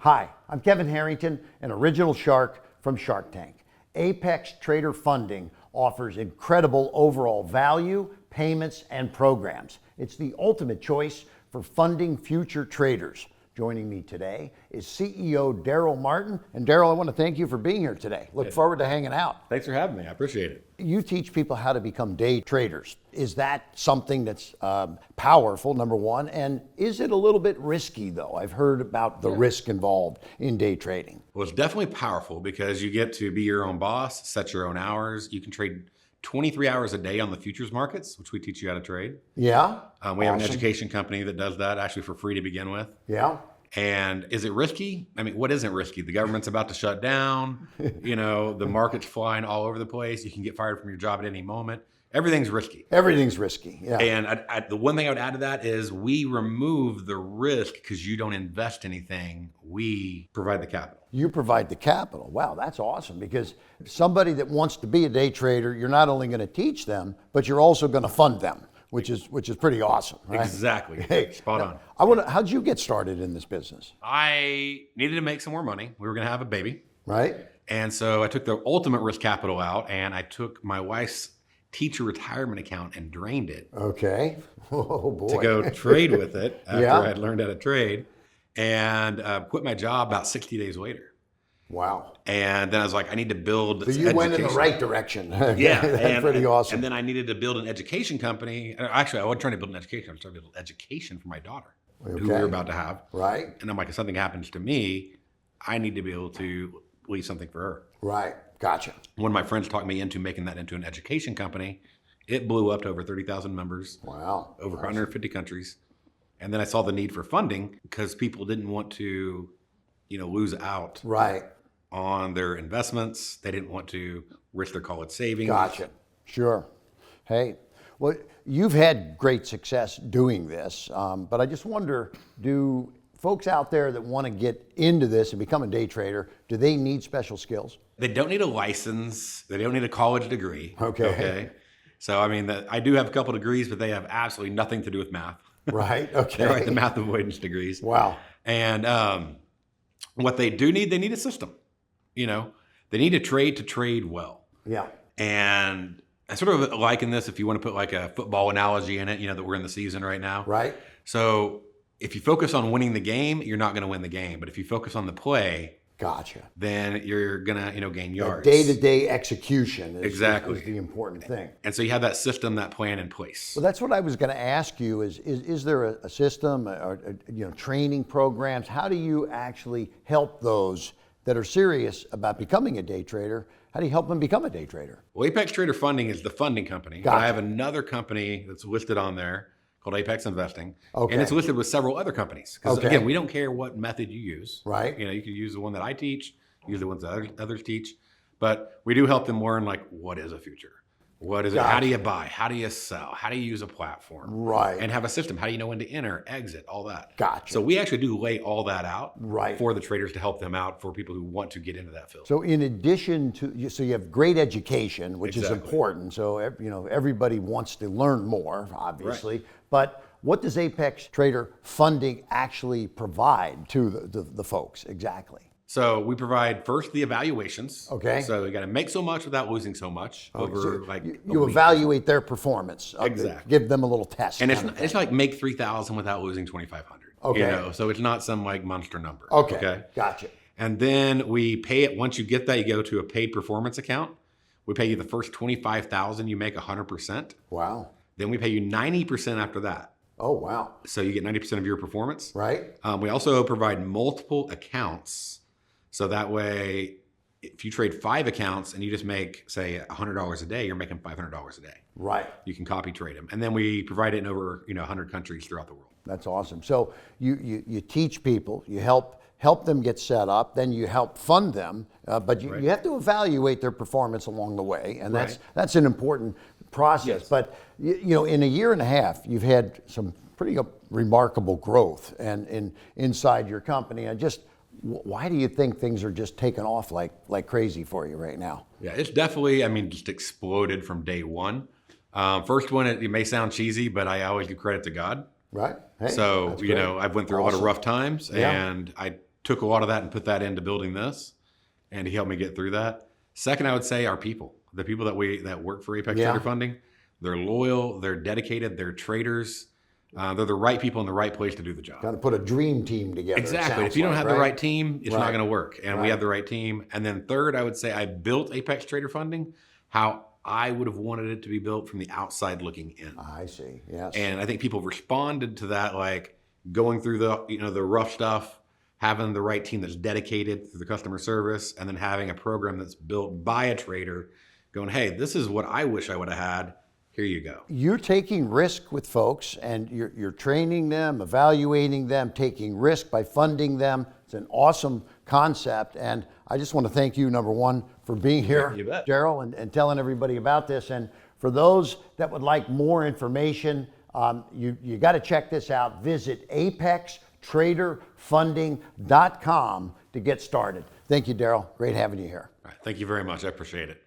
Hi, I'm Kevin Harrington, an original shark from Shark Tank. Apex Trader Funding offers incredible overall value, payments, and programs. It's the ultimate choice for funding future traders. Joining me today is CEO Darrell Martin. And Darrell, I want to thank you for being here today. Look forward to hanging out. Thanks for having me. I appreciate it. You teach people how to become day traders. Is that something that's powerful, number one? And is it a little bit risky, though? I've heard about the risk involved in day trading. Well, it's definitely powerful because you get to be your own boss, set your own hours. You can trade 23 hours a day on the futures markets, which we teach you how to trade. Yeah. We have an education company that does that actually for free to begin with. Yeah. And is it risky? I mean, what isn't risky? The government's about to shut down. The market's flying all over the place. You can get fired from your job at any moment. Everything's risky. Everything's risky. Yeah. And the one thing I would add to that is we remove the risk because you don't invest anything. We provide the capital. You provide the capital. Wow, that's awesome, because somebody that wants to be a day trader, you're not only going to teach them, but you're also going to fund them, which is pretty awesome, right? Exactly. Hey, spot on. How'd you get started in this business? I needed to make some more money. We were going to have a baby. Right. And so I took the ultimate risk capital out, and I took my wife's teacher retirement account and drained it. Okay. Oh boy. To go trade with it after Yeah. I had learned how to trade, and quit my job about 60 days later. Wow. And then I was like, I need to build. So you went in the right direction. Yeah, That's pretty awesome. And then I needed to build an education company. Actually, I wasn't trying to build an education. I was trying to build education for my daughter, who we were about to have. Right. And I'm like, if something happens to me, I need to be able to leave something for her. Right. Gotcha. One of my friends talked me into making that into an education company. It blew up to over 30,000 members. Wow. Over 150 countries. And then I saw the need for funding because people didn't want to, lose out. Right. On their investments. They didn't want to risk their college savings. Gotcha. Sure. Hey, well, you've had great success doing this, but I just wonder, do folks out there that want to get into this and become a day trader, do they need special skills? They don't need a license. They don't need a college degree. Okay. So, I do have a couple degrees, but they have absolutely nothing to do with math. Right. Okay. They're like the math avoidance degrees. Wow. And what they do need, they need a system. They need to trade well. Yeah. And I sort of liken this, if you want to put like a football analogy in it, that we're in the season right now. Right. So if you focus on winning the game, you're not going to win the game. But if you focus on the play, gotcha, then you're going to, gain yards. Day-to-day execution is the important thing. And so you have that system, that plan in place. Well, that's what I was going to ask you is there a system or training programs? How do you actually help those that are serious about becoming a day trader? How do you help them become a day trader? Well, Apex Trader Funding is the funding company. Gotcha. But I have another company that's listed on there called Apex Investing. Okay. And it's listed with several other companies. Because Okay. again, we don't care what method you use. Right. You can use the one that I teach, use the ones that others teach. But we do help them learn, like, what is a future? What is it? Gotcha. How do you buy? How do you sell? How do you use a platform? Right. And have a system. How do you know when to enter, exit, all that? Gotcha. So we actually do lay all that out Right. for the traders to help them out for people who want to get into that field. So in addition to, so you have great education, which is important. So, everybody wants to learn more, obviously. Right. But what does Apex Trader Funding actually provide to the folks exactly? So we provide first the evaluations. Okay. So you got to make so much without losing so much over You evaluate their performance. Exactly. Give them a little test. And it's like make 3,000 without losing 2,500. Okay. So it's not some like monster number. Okay. Gotcha. And then we pay it. Once you get that, you go to a paid performance account. We pay you the first 25,000. You make 100%. Wow. Then we pay you 90% after that. Oh, wow. So you get 90% of your performance. Right. We also provide multiple accounts. So that way, if you trade 5 accounts and you just make, say, $100 a day, you're making $500 a day. Right. You can copy trade them. And then we provide it in over 100 countries throughout the world. That's awesome. So you teach people, you help them get set up, then you help fund them, but you have to evaluate their performance along the way, and that's an important process. Yes. But in a year and a half, you've had some pretty remarkable growth and inside your company. And just why do you think things are just taking off like crazy for you right now? Yeah, it's definitely, just exploded from day one. First one, it may sound cheesy, but I always give credit to God. Right. Hey, so, I've went through a lot of rough times, Yeah. and I took a lot of that and put that into building this, and he helped me get through that. Second, I would say our people, the people that work for Apex Yeah. Trader Funding, they're loyal, they're dedicated, they're traders. They're the right people in the right place to do the job. Got to put a dream team together. Exactly. It If you don't sounds have like, the right team, it's not Right. going to work. And we Right. have the right team. And then third, I would say I built Apex Trader Funding how I would have wanted it to be built from the outside looking in. I see. Yes. And I think people responded to that, like going through the rough stuff, having the right team that's dedicated through the customer service, and then having a program that's built by a trader going, hey, this is what I wish I would have had. Here you go. You're taking risk with folks, and you're training them, evaluating them, taking risk by funding them. It's an awesome concept, and I just want to thank you, number one, for being here, You bet. Darrell, and telling everybody about this. And for those that would like more information, you got to check this out. Visit apextraderfunding.com to get started. Thank you, Darrell. Great having you here. All right. Thank you very much. I appreciate it.